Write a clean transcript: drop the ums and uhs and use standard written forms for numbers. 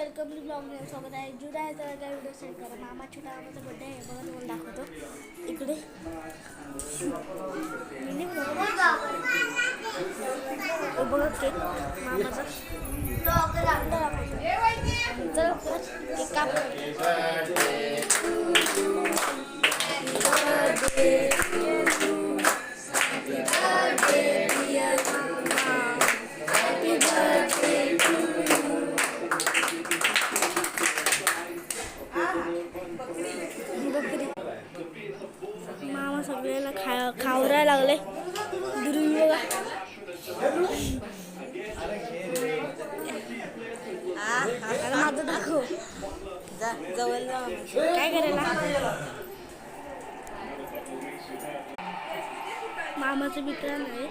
Welcome to blog मध्ये स्वागत आहे. जुना आहे तर काय व्हिडिओ सेंड करा. मामा छोटा मामाचा बर्थडे आहे बघा, तुम्हाला दाखवतो. इकडे मिनी बघा केक मामाचा चल केक काप. मामा सगळ्यांना खावरायला लागले. दुर्वी बघा माझं दाखव जवळ काय करायला. मामाचे मित्र नाही